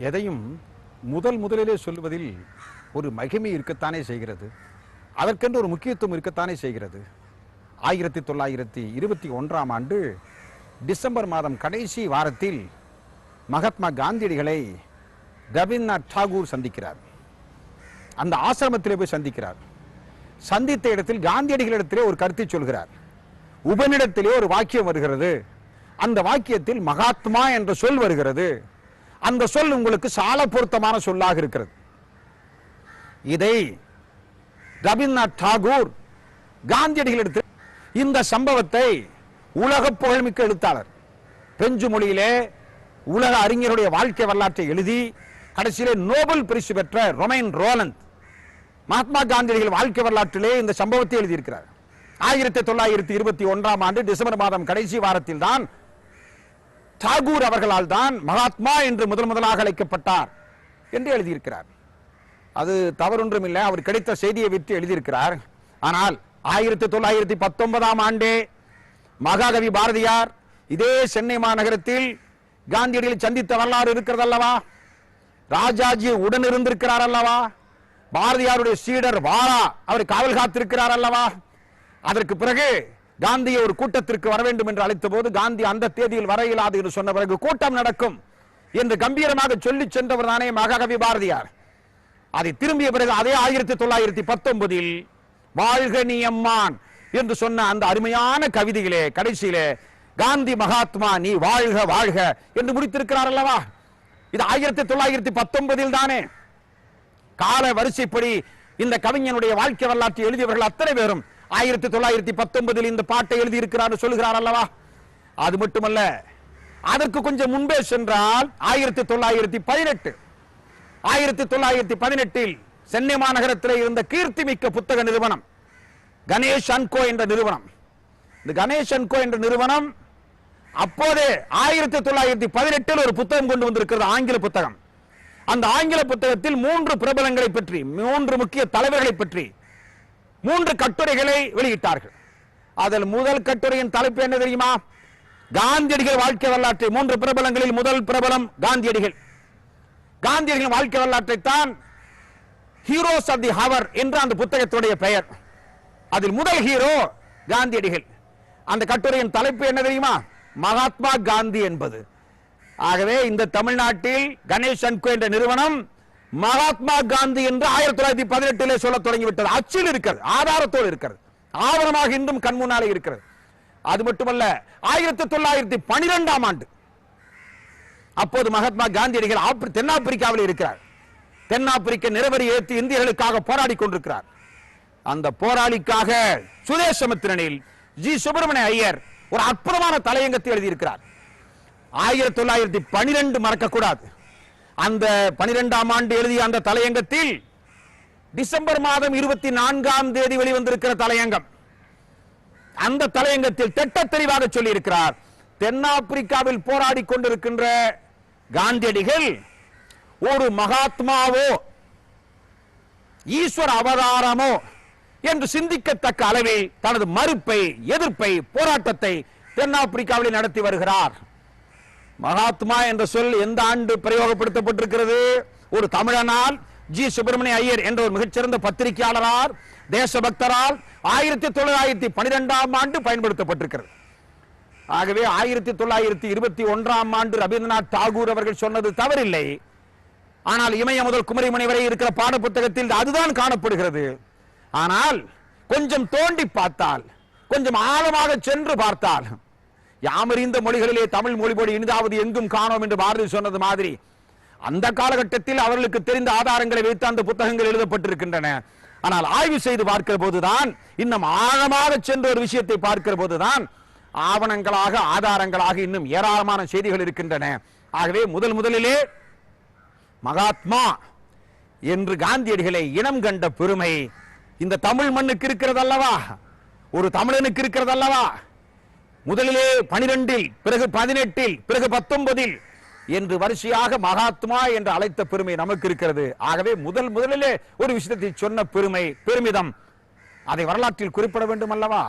எதையும் முதலிலே சொல்லுவதில் ஒரு மகிமை இருக்கத்தானே செய்கிறது. அதற்கென்று ஒரு முக்கியத்துவம் இருக்கத்தானே செய்கிறது. 1921ஆம் ஆண்டு டிசம்பர் மாதம் கடைசி வாரத்தில் மகாத்மா காந்தியடிகளை ரவீந்திரநாத் டாகூர் சந்திக்கிறார். அந்த ஆசிரமத்திலே போய் சந்திக்கிறார். சந்தித்த இடத்தில் காந்தியடிகளிடத்திலே ஒரு கருத்தை சொல்கிறார். உபனிடத்திலே ஒரு வாக்கியம் வருகிறது. அந்த வாக்கியத்தில் மகாத்மா என்ற சொல் வருகிறது. அந்த சொல் உங்களுக்கு சால பொருத்தமான சொல்லாக இருக்கிறது. இதை ரவீந்திரநாத் டாகூர் காந்தியடிகளிடத்தில் இந்த சம்பவத்தை உலக புகழ்மிக்க எழுத்தாளர், பிரெஞ்சு மொழியிலே உலக அறிஞருடைய வாழ்க்கை வரலாற்றை எழுதி கடைசியிலே நோபல் பரிசு பெற்ற ரொமைன் ரோலந்த் மகாத்மா காந்தியடிகள் வாழ்க்கை வரலாற்றிலே இந்த சம்பவத்தை எழுதியிருக்கிறார். 1921ஆம் ஆண்டு டிசம்பர் மாதம் கடைசி வாரத்தில் தான் டாகூர் அவர்களால் தான் மகாத்மா என்று முதலாக அழைக்கப்பட்டார் என்று எழுதியிருக்கிறார். அது தவறொன்றும் இல்லை, அவர் கிடைத்த செய்தியை விட்டு எழுதியிருக்கிறார். ஆனால் 1919ஆம் ஆண்டே மகாகவி பாரதியார் இதே சென்னை மாநகரத்தில் காந்தியடிகளை சந்தித்த வரலாறு இருக்கிறது அல்லவா? ராஜாஜி உடன் இருந்திருக்கிறார் அல்லவா? பாரதியாருடைய சீடர் வாரா அவர் காவல் காத்திருக்கிறார் அல்லவா? அதற்கு பிறகு காந்தியை ஒரு கூட்டத்திற்கு வர வேண்டும் என்று அழைத்த போது காந்தி அந்த தேதியில் வர இயலாது என்று சொன்ன பிறகு கூட்டம் நடக்கும் என்று கம்பீரமாக சொல்லி சென்றவர் தானே மகாகவி பாரதியார். அதை திரும்பிய பிறகு அதே 1919இல் வாழ்க நீ அம்மான் என்று சொன்ன அந்த அருமையான கவிதையிலே கடைசியிலே காந்தி மகாத்மா நீ வாழ்க வாழ்க என்று முடித்திருக்கிறார் அல்லவா? இது 1919இல் தானே. கால வரிசைப்படி இந்த கவிஞனுடைய வாழ்க்கை வரலாற்றை எழுதியவர்கள் அத்தனை பேரும் 1919இல் இந்த பாட்டை எழுதியிருக்கிறார் சொல்லுகிறார் அல்லவா? அது மட்டுமல்ல, அதற்கு கொஞ்சம் முன்பே சென்றால் 1918இல் சென்னை மாநகரத்தில் இருந்த கீர்த்தி மிக்க புத்தக நிறுவனம் கணேஷ் அண்ட் கோ என்ற நிறுவனம். இந்த கணேஷ் அண்ட் கோ என்ற நிறுவனம் அப்போதே 1918இல் ஒரு புத்தகம் கொண்டு வந்திருக்கிறது, ஆங்கில புத்தகம். அந்த ஆங்கில புத்தகத்தில் 3 பிரபலங்களை பற்றி, 3 முக்கிய தலைவர்களை பற்றி 3 கட்டுரைகளை வெளியிட்டார்கள். அதில் முதல் கட்டுரையின் தலைப்பு என்ன தெரியுமா? காந்தியடிகள் வாழ்க்கை வரலாற்றை 3 பிரபலங்களில் முதல் பிரபலம் காந்தியடிகள். காந்தியடிகளின் வாழ்க்கை வரலாற்றை தான் ஹீரோஸ் ஆஃப் தி ஹவர் என்ற அந்த புத்தகத்துடைய பெயர். அதில் முதல் ஹீரோ காந்தியடிகள். அந்த கட்டுரையின் தலைப்பு என்ன தெரியுமா? மகாத்மா காந்தி என்பது. ஆகவே இந்த தமிழ்நாட்டில் கணேஷ் அண்ட் கோ என்ற நிறுவனம் மகாத்மா காந்தி என்று 1918 சொல்ல தொடங்கிவிட்டது. அச்சில் இருக்கிறது, ஆதாரத்தோடு இருக்கிறது, ஆவணமாக இன்றும் கண் முன்னாலே இருக்கிறது. அது மட்டுமல்ல, 1912ஆம் ஆண்டு அப்போது மகாத்மா காந்தியடிகள் தென்னாப்பிரிக்காவில் இருக்கிறார். தென்னாப்பிரிக்க நிறவரி ஏற்றி இந்தியர்களுக்காக போராடி கொண்டிருக்கிறார். அந்த போராளிக்காக சுதேசமித்திரனில் ஜி சுப்பிரமணிய ஐயர் ஒரு அற்புதமான தலையங்கத்தை எழுதியிருக்கிறார். 1912 மறக்கக்கூடாது. அந்த 12ஆம் ஆண்டு எழுதிய அந்த தலையங்கத்தில் டிசம்பர் மாதம் 24ஆம் தேதி வெளிவந்திருக்கிற தலையங்கம். அந்த தலையங்கத்தில் திட்ட தெளிவாக சொல்லி இருக்கிறார், தென்னாப்பிரிக்காவில் போராடி கொண்டிருக்கின்ற காந்தியடிகள் ஒரு மகாத்மாவோ ஈஸ்வர அவதாரமோ என்று சிந்திக்கத்தக்க அளவில் தனது மறுப்பை, எதிர்ப்பை, போராட்டத்தை தென்னாப்பிரிக்காவில் நடத்தி வருகிறார். மகாத்மா என்ற சொல் எந்த ஆண்டு பிரயோகப்படுத்தப்பட்டிருக்கிறது? ஒரு தமிழனால் ஜி சுப்பிரமணிய ஐயர் என்ற ஒரு மிகச்சிறந்த பத்திரிகையாளரால், தேசபக்தரால் 1912ஆம் ஆண்டு பயன்படுத்தப்பட்டிருக்கிறது. ஆகவே 1921ஆம் ஆண்டு ரவீந்திரநாத் டாகூர் அவர்கள் சொன்னது தவறில்லை. ஆனால் இமய முதல் குமரிமணி வரை இருக்கிற பாட புத்தகத்தில் அதுதான் காணப்படுகிறது. ஆனால் கொஞ்சம் தோண்டி பார்த்தால், கொஞ்சம் ஆழமாக சென்று பார்த்தால், யாமறிந்த மொழிகளிலே தமிழ் மொழிபோடு இனிதாவது எங்கும் காணோம் என்று பாரதி சொன்னது மாதிரி அந்த காலகட்டத்தில் அவர்களுக்கு தெரிந்த ஆதாரங்களை வைத்து அந்த புத்தகங்கள் எழுதப்பட்டிருக்கின்றன. ஆனால் ஆய்வு செய்து பார்க்கிற போதுதான், இன்னும் ஆழமாக சென்ற ஒரு விஷயத்தை பார்க்கிற போதுதான் ஆவணங்களாக, ஆதாரங்களாக இன்னும் ஏராளமான செய்திகள் இருக்கின்றன. ஆகவே முதலிலே மகாத்மா என்று காந்தியடிகளை இனம் கண்ட பெருமை இந்த தமிழ் மண்ணுக்கு இருக்கிறது அல்லவா? ஒரு தமிழனுக்கு இருக்கிறது அல்லவா? முதலிலே 12இல், பிறகு 18இல், பிறகு 19இல் என்று வரிசையாக மகாத்மா என்று அழைத்த பெருமை நமக்கு இருக்கிறது. ஆகவே முதலிலே ஒரு விஷயத்தை சொன்ன பெருமிதம், அதை வரலாற்றில் குறிப்பிட வேண்டும் அல்லவா?